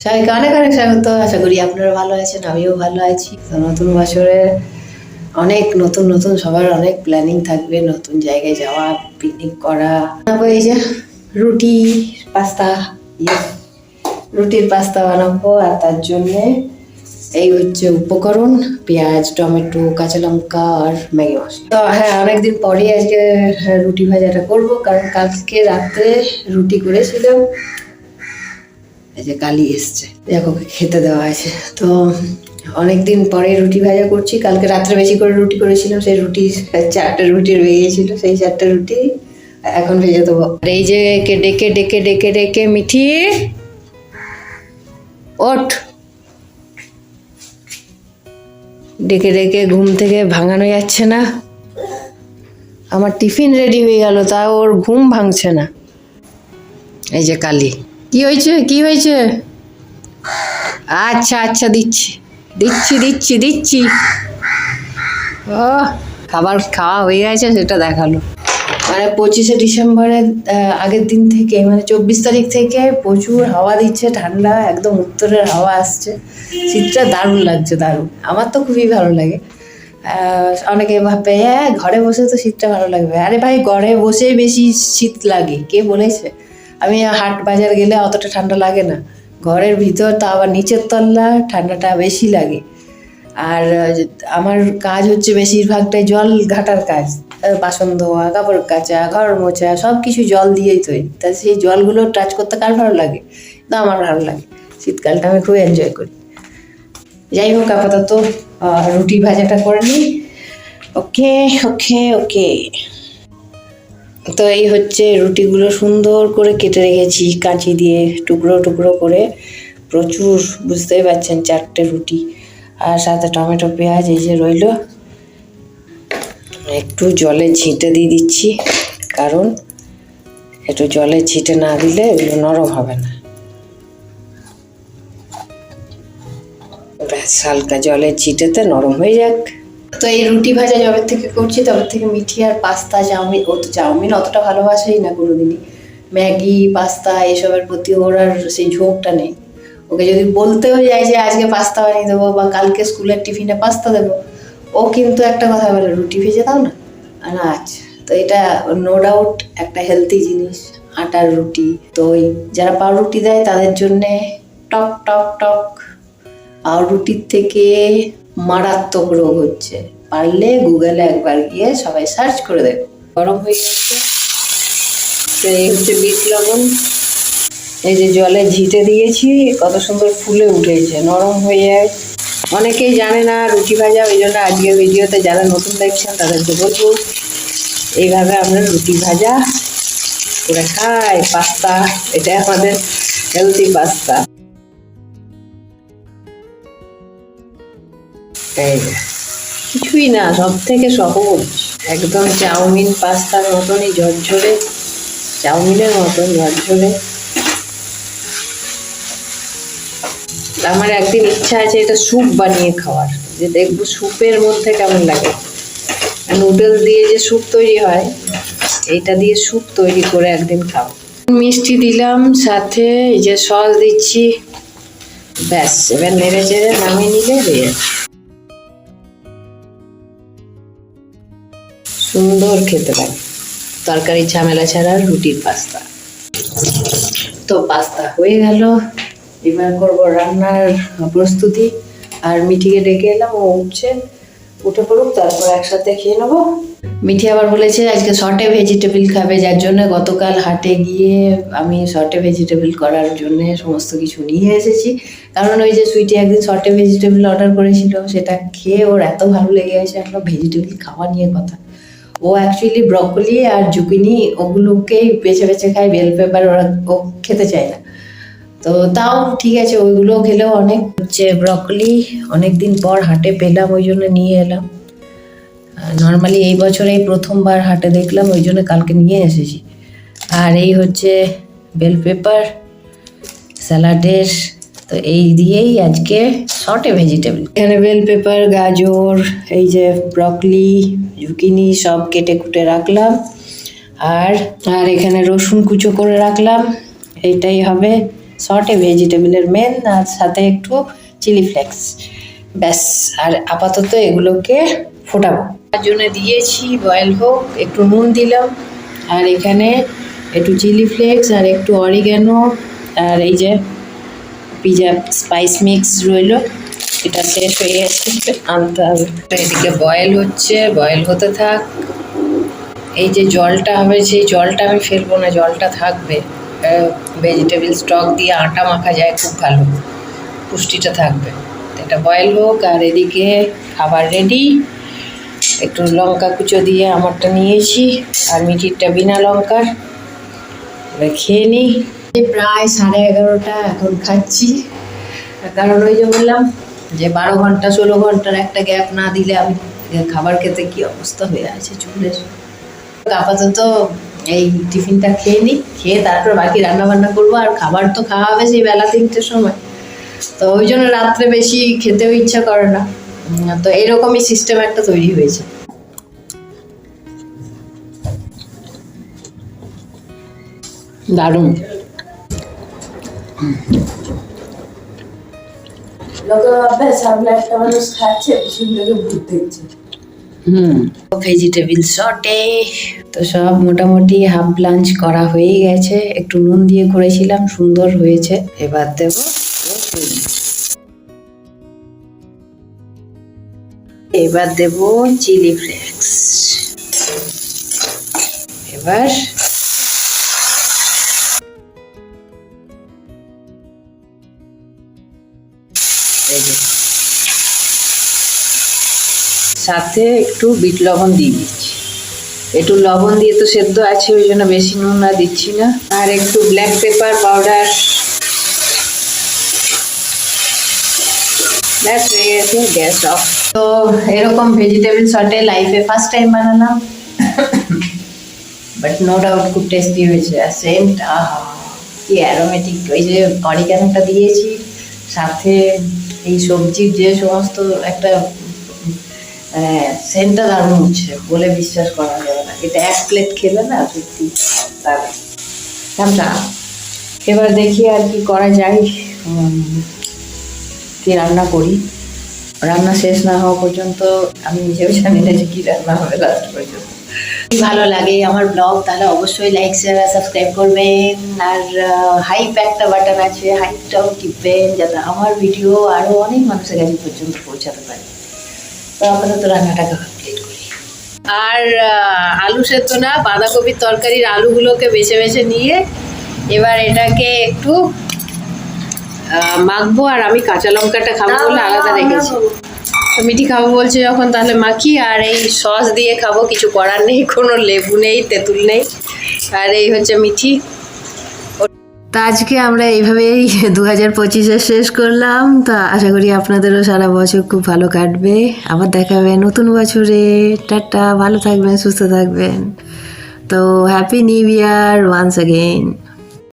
সবাইকে অনেক অনেক স্বাগত। আশা করি আপনারা ভালো আছেন, আমিও ভালো আছি। তো নতুন বছরে অনেক নতুন নতুন সবার অনেক প্ল্যানিং থাকবে, নতুন জায়গায় যাওয়া, পিকনিক করা। বানাবো এই যে রুটি পাস্তা, রুটির পাস্তা বানাবো। আর তার জন্যে এই হচ্ছে উপকরণ: পেঁয়াজ, টমেটো, কাঁচা লঙ্কা আর ম্যাগি মশলা। তো হ্যাঁ, অনেকদিন পরে আজকে রুটি ভাজাটা করবো, কারণ কালকে রাত্রে রুটি করেছিলাম। এই যে কালি এসছে, দেখো খেতে দেওয়া আছে। তো অনেকদিন পরে রুটি ভাজা করছি। কালকে রাত্রে বেশি করে রুটি করেছিলাম, সেই রুটি 4টা রুটি রয়ে গেছিল, সেই 4টা রুটি এখন ভেজে দেবো। আর এই যে ডেকে ডেকে ডেকে ডেকে মিঠি ওঠ, ডেকে ডেকে ঘুম থেকে ভাঙানো যাচ্ছে না। আমার টিফিন রেডি হয়ে গেল, তা ওর ঘুম ভাঙছে না। এই যে কালি, কি হয়েছে কি হয়েছে? আচ্ছা আচ্ছা, দিচ্ছি দিচ্ছি দিচ্ছি দিচ্ছি। ও খাবার খাওয়া হয়ে গেছে, সেটা দেখালো। মানে 25শে ডিসেম্বরের আগের দিন থেকে, মানে 24 তারিখ থেকে প্রচুর হাওয়া দিচ্ছে, ঠান্ডা, একদম উত্তরের হাওয়া আসছে। শীতটা দারুণ লাগছে, দারুণ। আমার তো খুবই ভালো লাগে। অনেকে ভাববে হ্যাঁ ঘরে বসে তো শীতটা ভালো লাগবে। আরে ভাই, ঘরে বসেই বেশি শীত লাগে, কে বলেছে? আমি হাট বাজার গেলে অতটা ঠান্ডা লাগে না। ঘরের ভিতর তো আবার নিচের তলা, ঠান্ডাটা বেশি লাগে। আর আমার কাজ হচ্ছে বেশিরভাগটাই জল ঘাটার কাজ। বাসন ধোয়া, কাপড় কাচা, ঘর মোছা, সব কিছু জল দিয়েই তৈরি। তা সেই জলগুলো টাচ করতে কার ভালো লাগে? না, আমার ভালো লাগে। শীতকালটা আমি খুব এনজয় করি। যাই হোক, আপাতত রুটি ভাজাটা করে নিই। ওকে ওকে ওকে। তো এই হচ্ছে রুটিগুলো সুন্দর করে কেটে রেখেছি কাঁচি দিয়ে, টুকরো টুকরো করে। প্রচুর, বুঝতেই পারছেন, 4টে রুটি। আর সাথে টমেটো, পেঁয়াজ এই যে রইল। একটু জলে ঝিঁটে দিয়ে দিচ্ছি, কারণ একটু জলে ঝিঁটে না দিলে এগুলো নরম হবে না। ব্যাস, হালকা জলে ঝিঁটেতে নরম হয়ে যাক। তো এই রুটি ভাজা যবে থেকে করছি, তবে থেকে মিঠি আর পাস্তা, চাউমিন, ও তো চাউমিন অতটা ভালোবাসেই না কোনোদিনই। ম্যাগি, পাস্তা এসবের প্রতি ওর আর সেই ঝোঁকটা নেই। ওকে যদি বলতেও যাই যে আজকে পাস্তা বানিয়ে দেবো বা কালকে স্কুলের টিফিনে পাস্তা দেবো, ও কিন্তু একটা কথা বলে, রুটি ভেজে দাও না। না, আচ্ছা। তো এটা নো ডাউট একটা হেলদি জিনিস, আটার রুটি। তো ওই যারা পাউরুটি দেয় তাদের জন্যে টক টক টক। পাউরুটির থেকে মারাত্মক রোগ হচ্ছে। পারলে গুগলে একবার গিয়ে সবাই সার্চ করে দেখো। গরম হয়ে গেছে। তো এই হচ্ছে বিট লবণ। এই যে জলে ঝিঁটে দিয়েছি, কত সুন্দর ফুলে উঠেছে, নরম হয়ে যায়। অনেকেই জানে না রুটি ভাজা, ওই জন্য আজকের ভিডিওতে যারা নতুন দেখছেন তাদেরকে বলবো, এইভাবে আমরা রুটি ভাজা করে খাই। পাস্তা, এটা আমাদের হেলদি পাস্তা। কিছুই না, সব থেকে সহজ, একদম চাউমিন পাস্তার মতনই ঝরঝরে, চাউমিনের মতন ঝরঝরে। আমার একদিন ইচ্ছা আছে এটা স্যুপ বানিয়ে খাওয়ার, যে দেখবো স্যুপের মধ্যে কেমন লাগে। নুডলস দিয়ে যে স্যুপ তৈরি হয়, এইটা দিয়ে স্যুপ তৈরি করে একদিন খাও। মিষ্টি দিলাম, সাথে এই যে সস দিচ্ছি। ব্যাস, এবার নেড়ে চেড়ে নামিয়ে নিলে হয়ে যাবে। সুন্দর খেতে লাগে তরকারি ঝামেলা ছাড়া রুটির পাস্তা। তো পাস্তা হয়ে গেল, এবার করবো রান্নার প্রস্তুতি। আর মিঠিকে ডেকে এলাম, ও উঠছে, উঠে পড়ুক, তারপর একসাথে খেয়ে নেবো। মিঠি আবার বলেছে আজকে শর্টে ভেজিটেবল খাবে, যার জন্য গতকাল হাটে গিয়ে আমি শর্টে ভেজিটেবল করার জন্য সমস্ত কিছু নিয়ে এসেছি। কারণ ওই যে সুইটি একদিন শর্টে ভেজিটেবল অর্ডার করেছিল, সেটা খেয়ে ওর এত ভালো লেগে গেছে। এখন ভেজিটেবল খাওয়া নিয়ে কথা। ও অ্যাকচুয়ালি ব্রকলি আর জুকিনি ওগুলোকেই বেছে বেছে খায়, বেল পেপার ওরা ও খেতে চায় না। তো তাও ঠিক আছে, ওইগুলো খেলেও অনেক। হচ্ছে ব্রকলি অনেকদিন পর হাটে পেলাম, ওই জন্য নিয়ে এলাম। নর্মালি এই বছরে প্রথমবার হাটে দেখলাম, ওই জন্য কালকে নিয়ে এসেছি। আর এই হচ্ছে বেল পেপার স্যালাডের। তো এই দিয়েই আজকে শর্টে ভেজিটেবল। এখানে বেল পেপার, গাজর, এই যে ব্রকলি, জুকিনি সব কেটে কুটে রাখলাম। আর এখানে রসুন কুচো করে রাখলাম। এইটাই হবে শর্টে ভেজিটেবলের মেন, আর সাথে একটু চিলি ফ্লেক্স, ব্যাস। আর আপাতত এগুলোকে ফোটাবো। তার জন্য দিয়েছি বয়েল হোক, একটু নুন দিলাম, আর এখানে একটু চিলি ফ্লেক্স আর একটু অরিগ্যানো, আর এই যে পিজা স্পাইস মিক্স রইল, এটা শেষ হয়ে গেছে, আনতে হবে। এদিকে বয়েল হচ্ছে, বয়েল হতে থাক। এই যে জলটা হবে, সেই জলটা আমি ফেলবো না, জলটা থাকবে। ভেজিটেবল স্টক দিয়ে আটা মাখা যায়, খুব ভালো, পুষ্টিটা থাকবে। এটা বয়েল হোক, আর এদিকে খাবার রেডি। একটু লঙ্কা কুচো দিয়ে আমারটা নিয়েছি, আর মিঠিরটা বিনা লঙ্কার। এবার খেয়ে নিই। প্রায় 11:30, এখন খাচ্ছি। কারণ ওই যে বললাম যে 12 ঘন্টা 16 ঘন্টার একটা গ্যাপ না দিলে আমি খাবার খেতে কি অবস্থা হয়ে আছে চুলের। আপাতত এই টিফিনটা খেয়ে নিই, খেয়ে তারপর বাকি রান্না বান্না করবো। আর খাবার তো খাওয়া হবে সেই বেলা 3টের সময়, তো ওই জন্য রাত্রে বেশি খেতেও ইচ্ছা করে না। তো এরকমই সিস্টেম একটা তৈরি হয়েছে। দারুণ। ভেজিটেবল শর্টে তো সব মোটামুটি হাফ লাঞ্চ করা হয়ে গেছে। একটু নুন দিয়ে করেছিলাম, সুন্দর হয়েছে। এবার দেব চিলি ফ্লেক্স। এবার সাথে একটু বিট লবণ দিয়ে দিচ্ছি। একটু লবণ দিয়ে তো সেদ্ধ আছে, ওই জন্য বেশি নুন আর দিচ্ছি না। আর একটু ব্ল্যাক পেপার পাউডার, ব্যাস হয়ে গেছে, গ্যাস অফ। তো এরকম ভেজিটেবল শর্টে লাইফে ফার্স্ট টাইম বানালাম, বাট নো ডাউট খুব টেস্টি হয়েছে। আর সেন্টটা কি অ্যারোমেটিক, ওই যে অরিগ্যানোটা দিয়েছি, সাথে এই সবজির যে সমস্ত একটা সেন্টটা দারুণ হচ্ছে, বলে বিশ্বাস করা যাবে না। এটা 1 প্লেট খেলে না সত্যি দারুণ। এবার দেখি আর কি করা যায়, কি রান্না করি। রান্না শেষ না হওয়া পর্যন্ত আমি নিজেও জানি না যে কি রান্না হবে লাস্ট পর্যন্ত। ভালো লাগে আমার ব্লগ তাহলে অবশ্যই লাইক শেয়ার আর সাবস্ক্রাইব করবেন। আর হাইপ একটা বাটন আছে, হাইপটাও টিপবেন যাতে আমার ভিডিও আরও অনেক মানুষের কাছে পর্যন্ত পৌঁছাতে পারে। তো আপাতত রান্নাটাকে কমপ্লিট করি। আর আলু সেদ্ধ না, বাঁধাকপির তরকারির আলুগুলোকে বেছে বেছে নিয়ে এবার এটাকে একটু মাখবো। আর আমি কাঁচা লঙ্কাটা খাবো বলে আলাদা রেখেছি। মিঠি খাবো বলছে যখন, তাহলে মাখি। আর এই সস দিয়ে খাবো, কিছু করার নেই, কোনো লেবু নেই, তেঁতুল নেই। আর এই হচ্ছে মিঠি। তা আজকে আমরা এইভাবেই 2025 শেষ করলাম। তা আশা করি আপনাদেরও সারা বছর খুব ভালো কাটবে। আবার দেখা হবে নতুন বছরে। টাটা, ভালো থাকবেন, সুস্থ থাকবেন। তো happy new year once again.